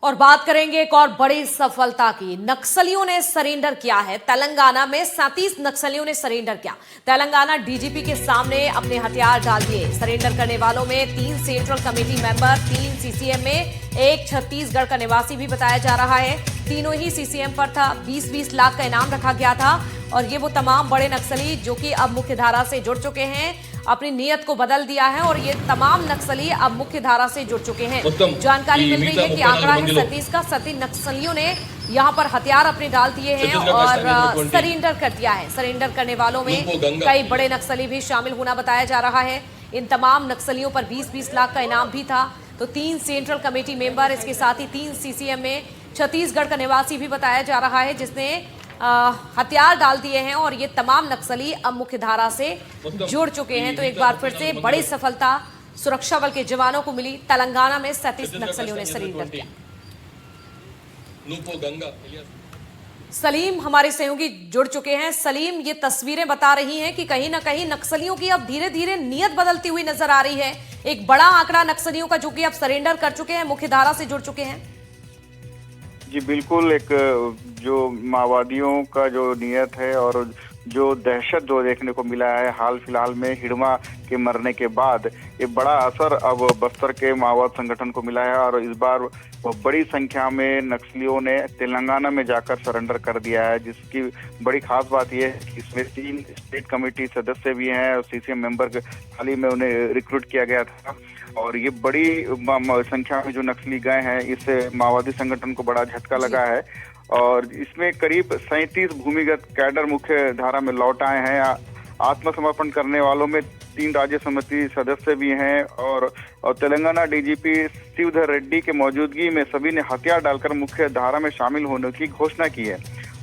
और बात करेंगे एक और बड़ी सफलता की। नक्सलियों ने सरेंडर किया है। तेलंगाना में 37 नक्सलियों ने सरेंडर किया। तेलंगाना डीजीपी के सामने अपने हथियार डाल दिए। सरेंडर करने वालों में 3 सेंट्रल कमेटी मेंबर, 3 सीसीएम में, 1 छत्तीसगढ़ का निवासी भी बताया जा रहा है। तीनों ही सीसीएम पर था। 20-20 लाख का इनाम रखा गया था। और ये वो तमाम बड़े नक्सली जो कि अब मुख्य धारा से जुड़ चुके हैं, अपनी नीयत को बदल दिया है और ये तमाम नक्सली अब मुख्य धारा से जुड़ चुके हैं। जानकारी मिल रही है कि आंकड़ा है 37 का। 37 नक्सलियों ने यहां पर हथियार अपने डाल दिए हैं और सरेंडर कर दिया है। सरेंडर करने वालों में कई बड़े नक्सली भी शामिल होना बताया जा रहा है। इन तमाम नक्सलियों पर 20-20 लाख का इनाम भी था। तो 3 सेंट्रल कमेटी मेंबर, इसके साथ ही 3 सीसीएम में छत्तीसगढ़ का निवासी भी बताया जा रहा है जिसने हथियार डाल दिए हैं और ये तमाम नक्सली अब मुख्य धारा से जुड़ चुके हैं। तो एक बार फिर से बड़ी सफलता सुरक्षा बल के जवानों को मिली। तेलंगाना में 37 नक्सलियों ने सरेंडर किया। सलीम हमारे सहयोगी जुड़ चुके हैं। सलीम, ये तस्वीरें बता रही हैं कि कहीं ना कहीं नक्सलियों की अब धीरे धीरे नीयत बदलती हुई नजर आ रही है। एक बड़ा आंकड़ा नक्सलियों का जो कि अब सरेंडर कर चुके हैं, मुख्य धारा से जुड़ चुके हैं। जी बिल्कुल, एक जो माओवादियों का जो नियत है और जो दहशत जो देखने को मिला है हाल फिलहाल में हिडमा के मरने के बाद, ये बड़ा असर अब बस्तर के माओवाद संगठन को मिला है। और इस बार बड़ी संख्या में नक्सलियों ने तेलंगाना में जाकर सरेंडर कर दिया है, जिसकी बड़ी खास बात यह है कि इसमें 3 स्टेट कमेटी सदस्य भी हैं और सीसीएम मेंबर हाल ही में उन्हें रिक्रूट किया गया था। और ये बड़ी संख्या में जो नक्सली गए हैं, इससे माओवादी संगठन को बड़ा झटका लगा है। और इसमें करीब 37 भूमिगत कैडर मुख्य धारा में लौट आए हैं। आत्मसमर्पण करने वालों में 3 राज्य समिति सदस्य भी हैं और तेलंगाना डीजीपी शिवधर रेड्डी के मौजूदगी में सभी ने हथियार डालकर मुख्य धारा में शामिल होने की घोषणा की है।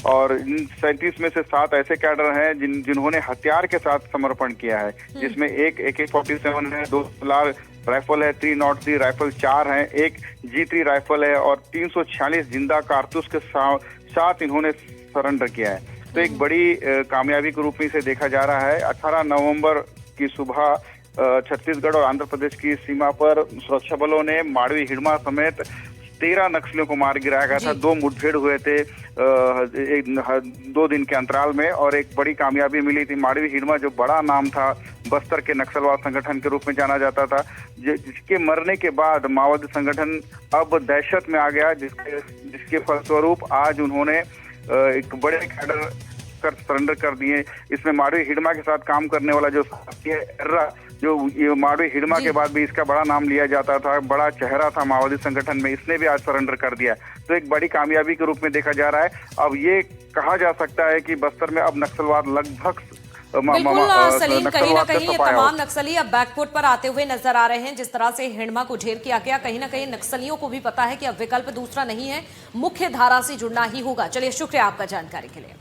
और इन 37 में से 7 ऐसे कैडर हैं जिन्होंने हथियार के साथ समर्पण किया है, जिसमें एक AK-47 है, 2 सोलार राइफल है, 303 राइफल 4 हैं, एक G3 राइफल है और 346 जिंदा कारतूस के साथ इन्होंने सरेंडर किया है। तो एक बड़ी कामयाबी के रूप में इसे देखा जा रहा है। 18 नवंबर की सुबह छत्तीसगढ़ और आंध्र प्रदेश की सीमा पर सुरक्षा बलों ने माड़वी हिडमा समेत 13 नक्सलियों को मार गिराया गया था। 2 मुठभेड़ हुए थे 2 दिन के अंतराल में और एक बड़ी कामयाबी मिली थी। माड़वी हिडमा जो बड़ा नाम था, बस्तर के नक्सलवाद संगठन के रूप में जाना जाता था, जिसके मरने के बाद माओवादी संगठन अब दहशत में आ गया, जिसके फलस्वरूप आज उन्होंने एक बड़े कैडर कर सरेंडर कर दिए। इसमें माड़वी हिडमा के साथ काम करने वाला जो साथी है एर्रा, जो ये माड़वी हिडमा के बाद भी इसका बड़ा नाम लिया जाता था, बड़ा चेहरा था माओवादी संगठन में, इसने भी आज सरेंडर कर दिया। तो एक बड़ी कामयाबी के रूप में देखा जा रहा है। अब ये कहा जा सकता है कि बस्तर में अब नक्सलवाद लगभग बिल्कुल सलीम, कहीं ना कहीं ये तमाम नक्सली अब बैकफुट पर आते हुए नजर आ रहे हैं। जिस तरह से हिडमा को ढेर किया गया, कहीं ना कहीं नक्सलियों को भी पता है कि अब विकल्प दूसरा नहीं है, मुख्य धारा से जुड़ना ही होगा। चलिए, शुक्रिया आपका जानकारी के लिए।